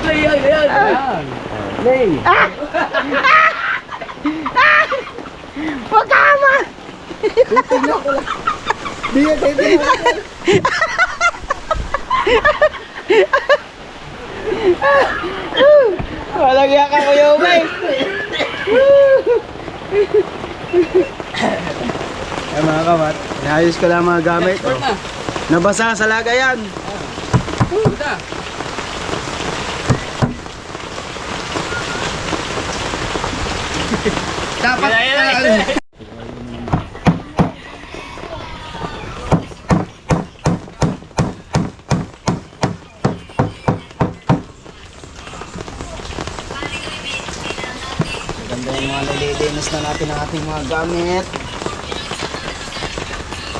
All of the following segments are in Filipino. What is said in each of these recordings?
play yan, yan. Play. Huwag ka ma! Tingnan ko lang. Di. Walang yak ako yung may. Ay mga kamat, inayos ko lang mga gamit. Oh. Nabasa sa lagayan. Dapat Ganda yung mga nililinis na natin ang ating mga gamit.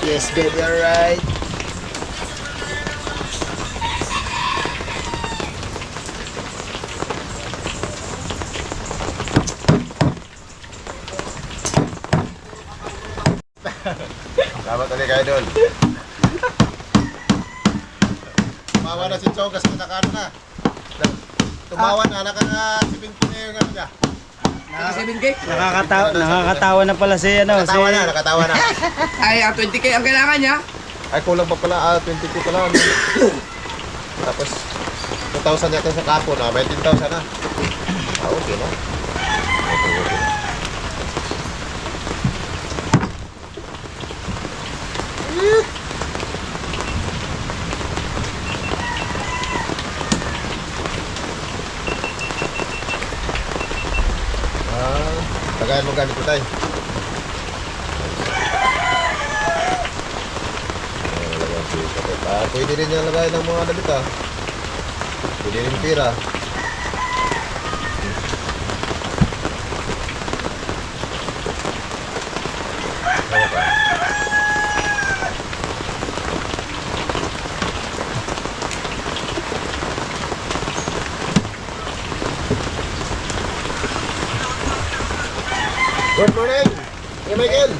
Yes baby, alright. Salamat ulit kayo doon. Tumawa na si Chong kasi nakano na. Tumawa na, naka-17 na yung ano niya. Naka-7K? Nakakatawa na pala si ano. Nakatawa na. Ay, 20K ang kailangan niya. Ay, kulang pa pala, 20 ko lang. Tapos, 2,000 yata sa kapo na, 19,000 na. Okay na. Okay. Lagayan mo ganito tayo. Pwede rin yung lagayan ng mga damit ah. Pwede rin pira. Good morning, Kuya Michael.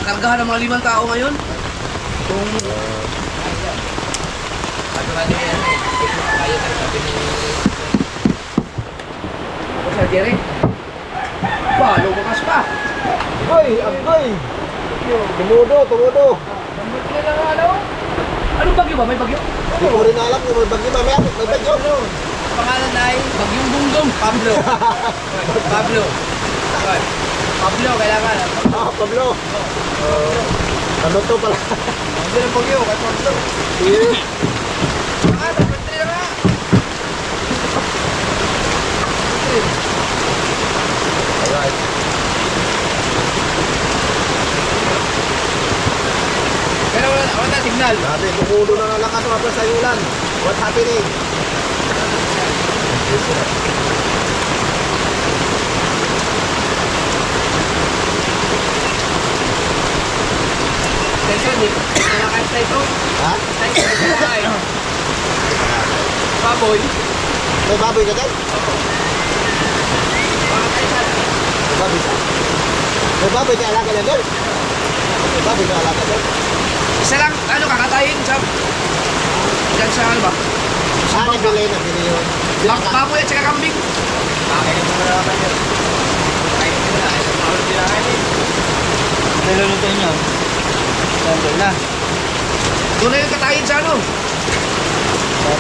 Kargahan ng mga 5 tao ngayon. Sir Jerry? Ba, lumakas pa. Hoy, agoy! Tumudo. Anong bagyo ba? May bagyo? Hindi ko rin alam kung may bagyo mamaya. May bagyo. Pangalan ay Bagyong Bunggong. Pablo. Pablo, kailangan. Pablo. Ano to pala? Hindi na bagyo, kay Pablo. Pagpatri na nga. Alright. Pero wala na signal. Grabe, tumudo na ng lakas mga sa ulan. What's happening? Tension, nalakas na ito. Ha? Baboy. May baboy ka dyan? May baboy ka? May baboy ka alaga na dyan? May baboy ka alaga dyan? Isa lang, kakatayin sa... Diyan sa ano ba? Nabili yun. Baboy at saka kambing. Nilulutin nyo. Siyempre na. Doon na yung katayin sa ano?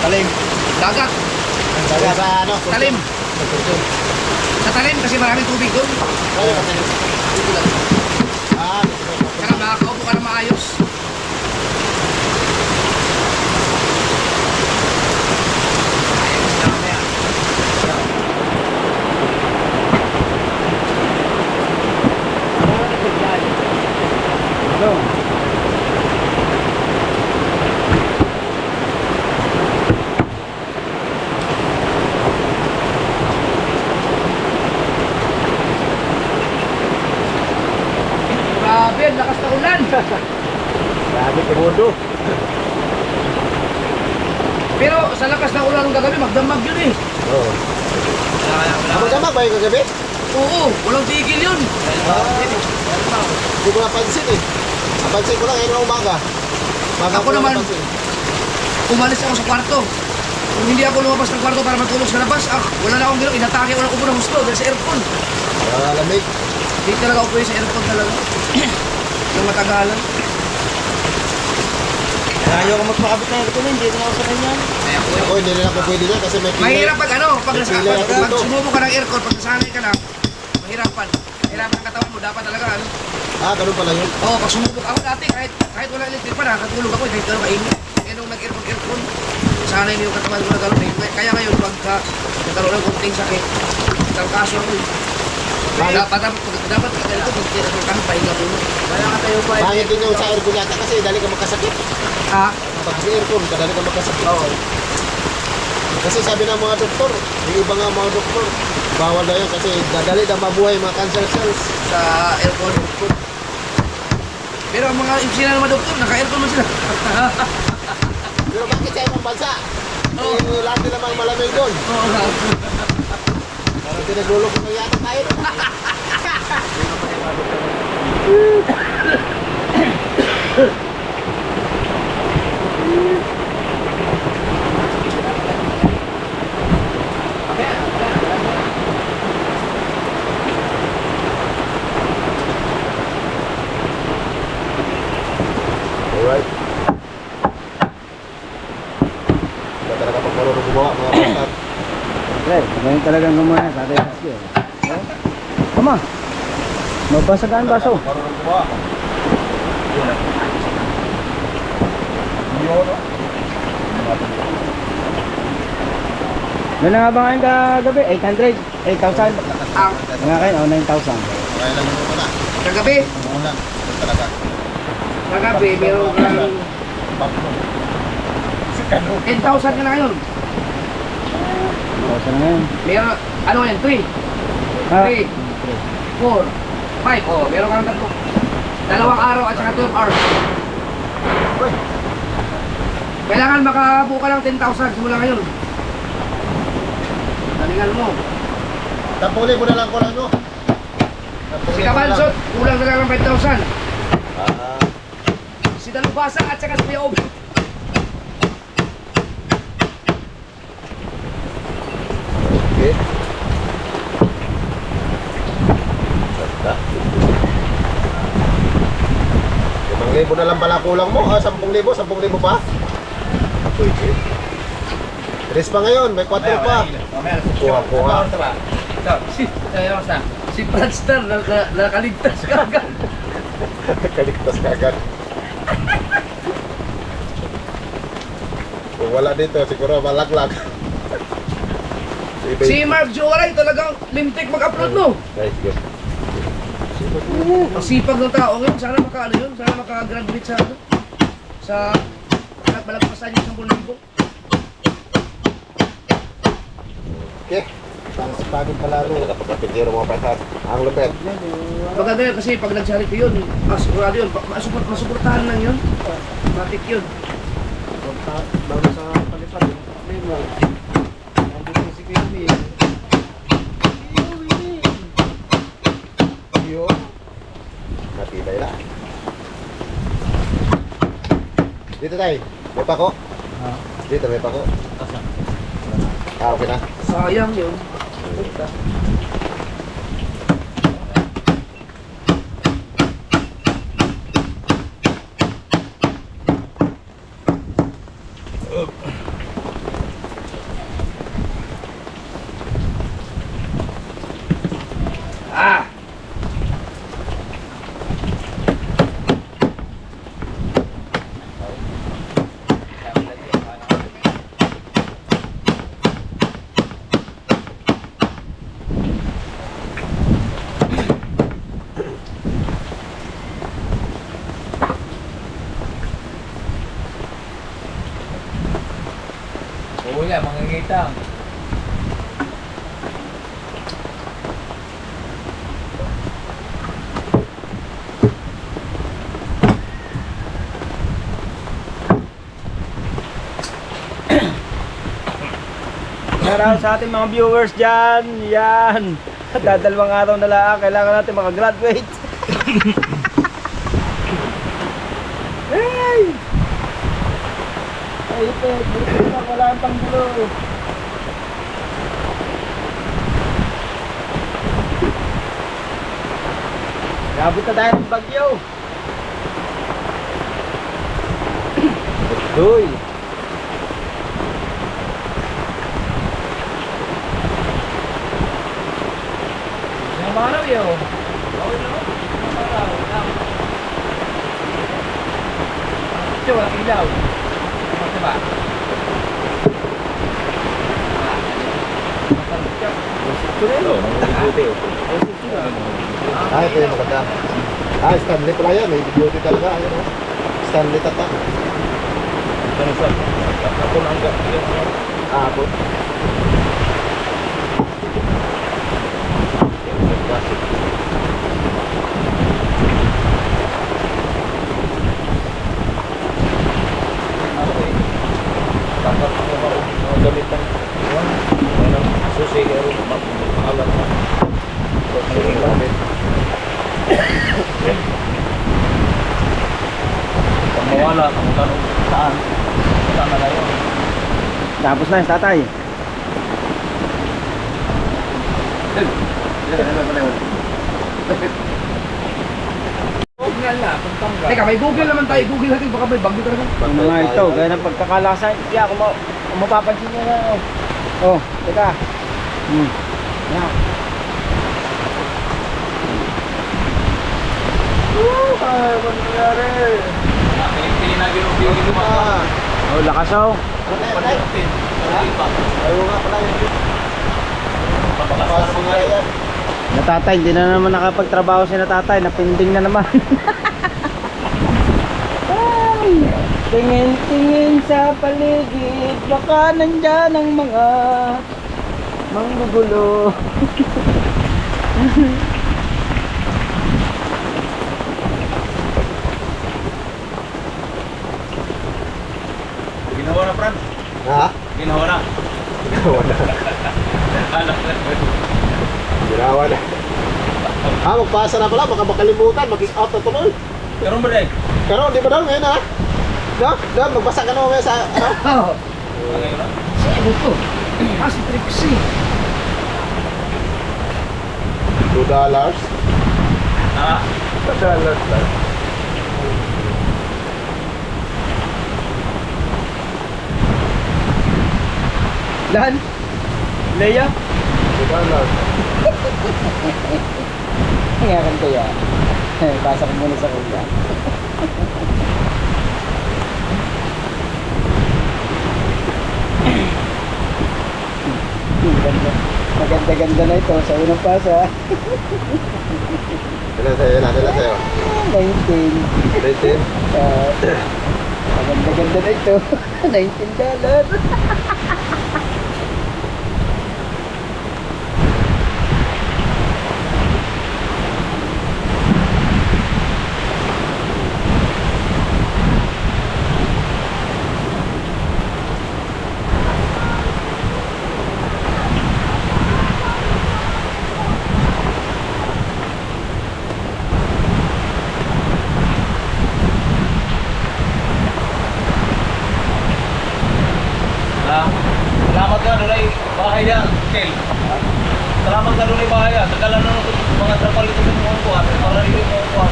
Talim. Dagat. Kaya sa ano? Talim. Sa talim kasi maraming tubig doon. Saka makakaupo ka na maayos. Grabe, ang lakas na ulan. Grabe, tumudo. Pero sa lakas ng ulan ng kagabi, magdamag yun eh. Oo. Damag ba yung kagabi? Oo, walang tigil yun. Hindi ko napansin eh. Napansin ko lang ngayon ng umaga. Umaga Ako ko lang naman. napansin. Umalis ako sa kwarto. Kung hindi ako lumabas ng kwarto para matulog sa labas, wala na akong ginawa. Inatake ko na upo ng gusto dahil sa aircon. Lamig. Hindi talaga ako pwede sa aircon talaga. Yung matagalan. Ayaw ko magpakabit na aircon, hindi na ako sa kanya. Ako hindi rin ako pwede dyan kasi may pilay. Mahirap pag ano, pag Pilay ako dito. sumubo ka ng aircon, pag nasanay ka na, mahirapan. Mahirapan ang katawan mo, dapat talaga ano. Ganun pala yun. Oo, pag sumubok ako dati, kahit wala electric pa, nakatulog ako, kahit gano'n kainit. Kaya nung nag-aircon, sanay niyo yung katawan ko na gano'n. Kaya ngayon, pagka nagkaroon ng konting sakit, kaso ako. Dapat ganito, pag kami pahinga muna. Kaya ka tayo pa. Bangit din yung sa aircon yata kasi dali ka magkasakit. Ha? Pag sa aircon, kadali ka magkasakit. Oo. Kasi sabi ng mga doktor, yung iba nga mga doktor, bawal na yun kasi dadali na mabuhay mga cancer cells. Sa aircon. Pero ang mga sila ng mga doktor, naka-aircon mo sila. Pero bakit sa ibang bansa? Oo. Lahat nila mga malamig doon. Oo nga. Parang pinaglulog na yata tayo. Alright. Ba talaga pag marunong gumawa mga pastor? Pre, ganyan talagang gumawa sa atin. Tama. Mabasagaan baso. Marunong gumawa. Ano nga ba ngayon kagabi? 800? 8,000? Ang Mga kayo, 9,000. Kaya lang yung muna. kagabi, Muna. Talaga. kagabi, meron kang Baklo. 10,000 ka na ngayon. 1,000 na ngayon. Meron, ano yan, 3, Ah, 3, 4, 5. Oh, meron kang tatlo. 2 araw at saka 12 hours. Uy. Kailangan makabuo ka ng 10,000 simula ngayon. Talingan mo. 10,000 na lang ko lang no. Si Kabansot, kulang na lang ng 5,000. Ah. Si Dalubasa at saka si Kuya Ob. Okay. Ganda. 5,000 na lang pala kulang mo. 10,000, 10,000 pa. Pwede. Tres pa ngayon, may 4 pa. Kuha. Si Fradstar nakaligtas ka agad. Kaligtas ka agad. Kung wala dito, siguro malaglag. Si Mark Jowaray talagang lintik mag-upload no. Nice, good. Ang sipag ng tao ngayon, sana maka-ano yun, sana maka-graduate sa ano. Sa malagpasan yung 10,000. Okay. Pagod palalo. Nakapagpapitiro mga pasat. Ang lupet. Maganda yun kasi pag nag-charity yun, sigurado yun, masuportahan lang yun. Matik yun. bago sa palipad. Lima. Nandito si Kirby. Yo. Matibay na. Dito tayo. May pako. Dito may pako. Okay na. Sayang yun. Ah! Oo nga, mangingitang. Shoutout sa ating mga viewers dyan. Yan. Dadalawang araw na lang. Kailangan natin makagraduate. Hey! Ay, ito. Wala ang panggulo. Nabot na tayo ng bagyo. Uy. Yung araw yun. Okay lang. Yung araw. Ito, walang ilaw. Diba? Ito yung maganda. Stanley pala yan. May beauty talaga. Ayun, oh. Stanley tata. Ano sa? Ako na hanggang. Ako. Dapat mga gamitan. Ano? Susi kayo. Alam na. Magiging gamit. Pag mawala, kung tanong saan. Saan na yun? Tapos na yung tatay. Google na, Pampanga. Teka, may Google naman tayo. Google natin, baka may bagyo talaga. Yung mga ito, gaya ng pagkakalasa. Kaya kung mapapansin nyo na. Oh, teka. Yan. Ay, ano nangyari? Pinagin yung bigil mo ba? Oh, lakas oh. Ayaw nga pala yun. Papakalas mo nga yan. Natatay, hindi na naman nakapagtrabaho si natatay. Napinding na naman. Ay, tingin-tingin sa paligid. Baka nandyan ang mga manggugulo. Ginawa na, Fran. Ha? Ginawa na. Ginawa na. Ginawa na. Magpasa na pala. Baka makalimutan. Mag-out na tuloy. Karoon ba rin? Pero di ba daw ngayon ha? Daw, magbasa ka naman sa ano? Oo. Ngayon na? Ano to? Kasi Trixie. $2. Ah, $2 lang. Dan? Leia? $2. Ngayon ko yan. Basa ko muna sa kuya. Maganda-ganda na ito sa unang pasa. Ilan sa'yo? Ilan sa'yo? 19. 19? Maganda-ganda na ito. $19. salamat ka doon ay bahay yan, Kel. Salamat ka doon ay bahay yan. Tagalan na nung mga trapal ito ng mga kuwan. Para rin yung mga kuwan.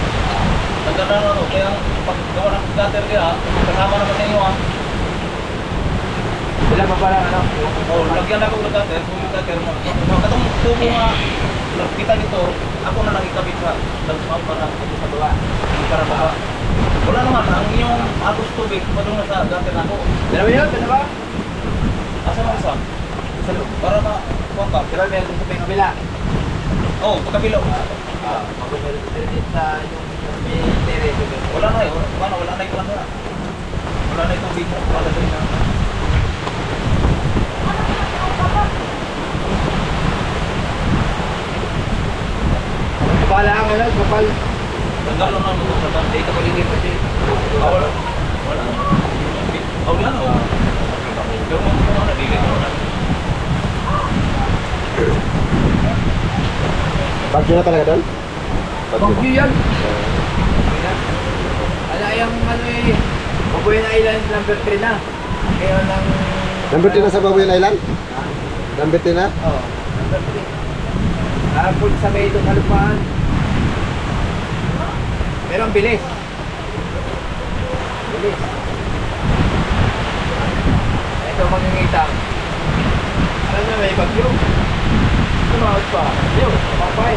Tagalan na nung. Kaya paggawa ng gutter kaya, kasama naman ninyo ha. Wala pa pala, ano? Oh, lagyan ako ng gutter. Kung yung gutter mo. Katong tubo nga, kita dito, ako na lang ikabit sa dagpap para ito sa baba. Para baba. Wala naman, ang inyong agos tubig, padung na sa gutter na ako. Dalawa yun? Dalawa? Asa mo isa? Sa loob. Para ma-kuwan ka. Pero meron sa pingabila. Oh, pagkabilo. Meron sa yung may tere. Wala na eh. Wala na yung na. Wala na yung tubig mo. Wala na yung Kapala ang ano, kapal. Nagkalo na mo sa tanda. Dito ko linip kasi. Wala. Wala na. Wala na. Pero mo na dili na. Bagyo na talaga doon? Bagyo yan. Ala yung ano eh, Babuyan Island number 3 na. Ngayon ang... Number 10 na sa Babuyan Island? Number 10 na? Oo, number 3. Nakapun sa may itong halupaan. Pero ang bilis. Bilis. Ito mangingitang. Alam na may bagyo. Tumawad pa. Yun, mapapay.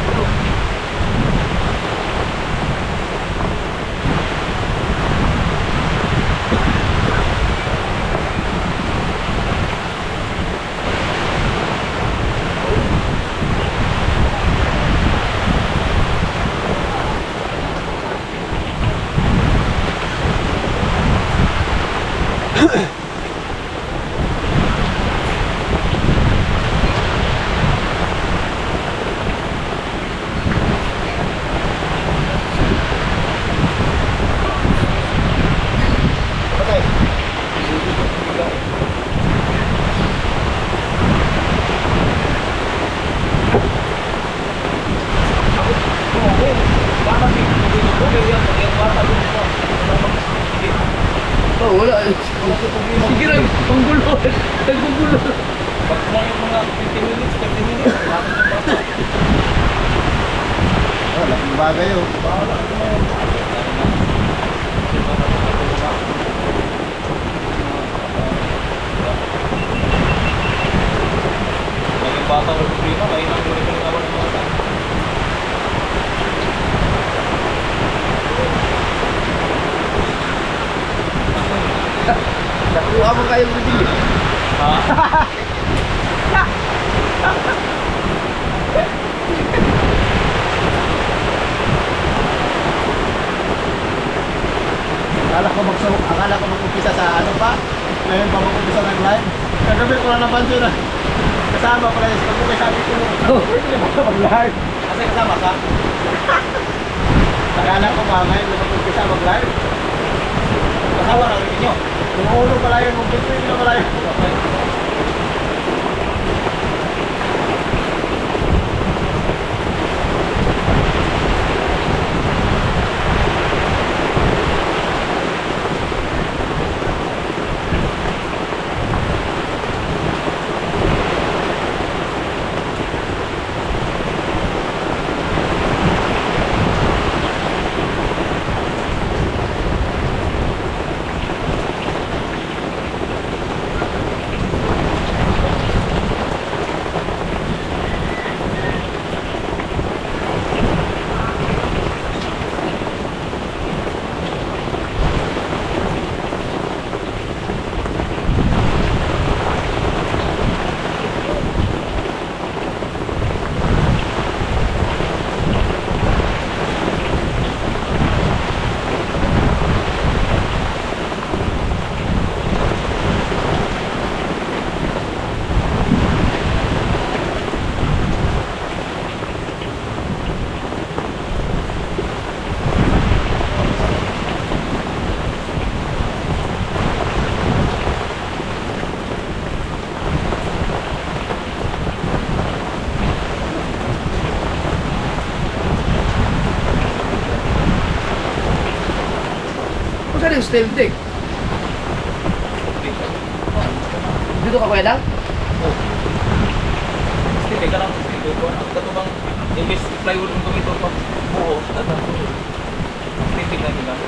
Oh, wala. Sige lang, panggulo. Naggugulo. Pag kumain yung mga 20 minutes, 30 minutes, bakit yung bata? Oh, laking bagay oh. Bahala ko na yun. Naging bata o problema, kayo nang tuloy ng awan ng mga bata. Nakuha mo kayong bibili. Ha? Akala ko mag-umpisa sa ano pa. Ngayon pa mag-umpisa ng live. Kagabi ko lang napansin na. Kasama ko na yung sabi ko. Sabi ko, hindi ba mag-live? Kasi kasama ka. Akala ko ba ngayon na mag-umpisa mag-live? Kasama na rin nyo. Yung ulo pala yun, yung bitwin na pala yun. Saan yung steel deck? Dito ka pwedang? Hindi ka lang. Ang katubang imbis plywood ng ito pag buo. Titignan nyo lang.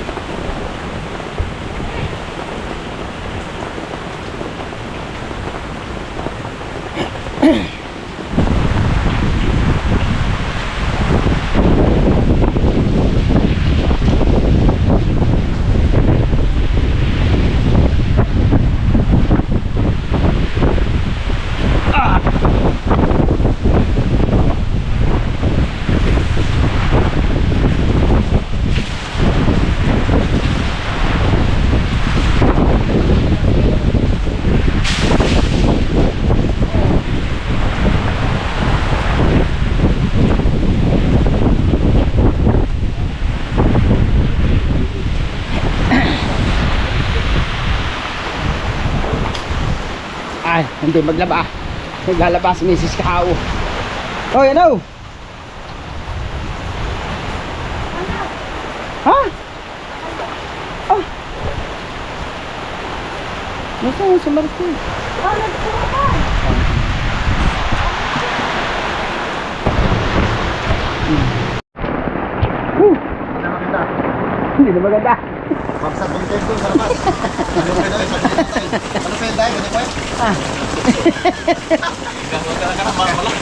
Ay, hindi maglaba. Naglalaba si Mrs. Kao. Oh, yan o. Nasaan si Martin? Hindi na maganda. Hindi na maganda. Bagsak yung tempo sa labas. Ano pa daw? Ano pa yung dahil? Ano pa yun? Huwag ka na malaki.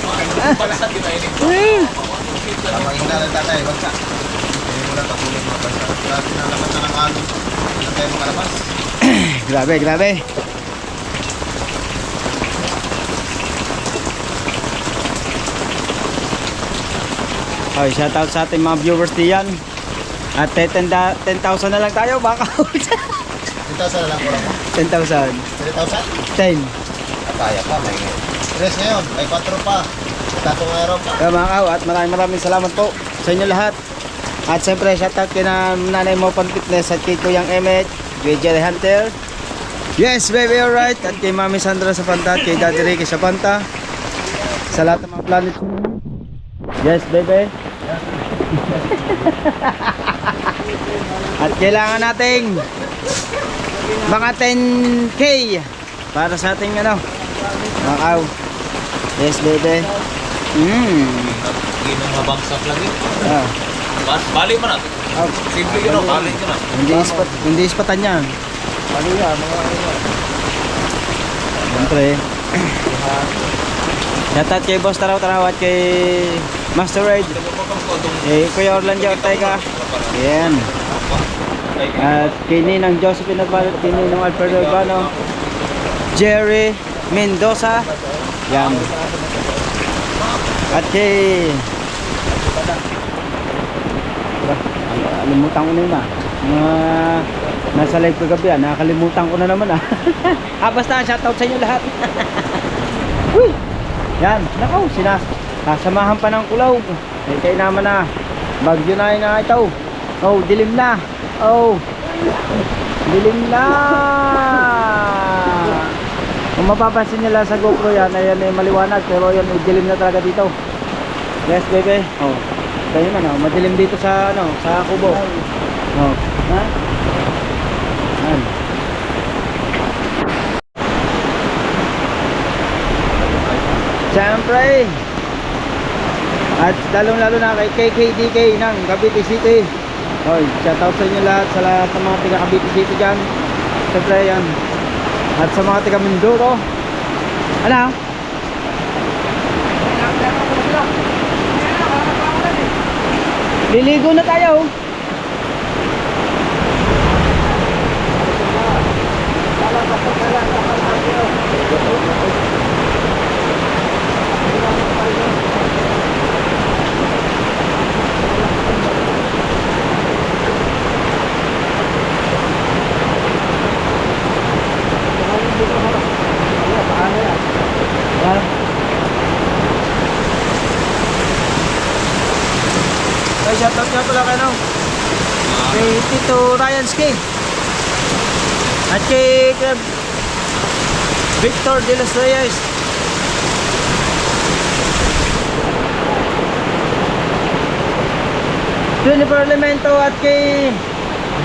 Tama yung hinalan tatay, bagsak. Hindi mo lang patulog mga bagsak. Grabe na laman na ng alon. Ano tayo makalabas? Grabe, grabe. Okay, shoutout sa ating mga viewers diyan. At 10,000 na lang tayo, baka 10,000 na lang kurang mo. 10,000. 3,000? 10. Kaya pa, may 3 ngayon, may 4 pa. Tatong araw pa. Kaya mga kaw, at maraming salamat po sa inyo lahat. At siyempre, shoutout kay na nanay mo pang fitness at kay Kuyang Emmet, kay Jerry Hunter. Yes, baby, alright. At kay Mami Sandra sa Panta, at kay Daddy Ricky sa Panta. Sa lahat ng mga planet. Yes, baby. At kailangan nating mga 10K para sa ating ano, mga kaw. Yes, baby. Ginong mabagsak lagi. Ah. Bali mo na. Oh. Simple yun, bali ko na. Hindi ispatan yan. Ano yan? Mga ano yan? Siyempre. Shoutout kay Boss Taraw Taraw at kay Master Raid. Kay Kuya Orlando Ortega. Yan. At kay Ninang Josephine Advalo, kay Ninang Alfredo Urbano, Jerry Mendoza. Yan. At kay nakalimutan ko na yun mga nasa live kagabi nakakalimutan ko na naman basta shoutout sa inyo lahat. Uy! Yan, nakaw, sasamahan pa ng kulaw. Kaya naman na bagyo na yun na ito. Oh, dilim na. Oh, dilim na. Kung mapapansin nila sa GoPro yan, ayan ay maliwanag, pero yan dilim na talaga dito. Yes, baby. Oh, kaya naman, madilim dito sa ano, sa kubo. Oh, ha? Yan. Siyempre. At lalong-lalo na kay KKDK ng Cavite City. Hoy, shoutout sa inyo lahat, sa lahat ng mga taga Cavite City dyan. Siyempre yan. At sa mga taga Mindoro. Ano? Liligo na tayo. Ay, shoutout nga pala kayo kay Tito Ryan Skate at kay Victor De Los Reyes. Jennifer Elemento at kay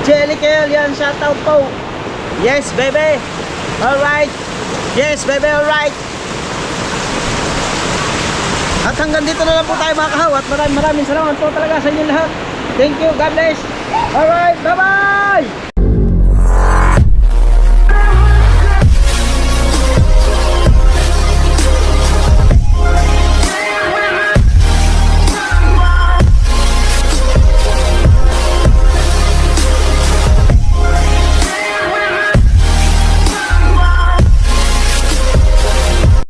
Jelly Kel, yan, shoutout po. Yes, baby. Alright. Yes, baby, alright. At hanggang dito na lang po tayo mga kahaw. At maraming salamat po talaga sa inyo lahat. Thank you, God bless. Alright, bye-bye.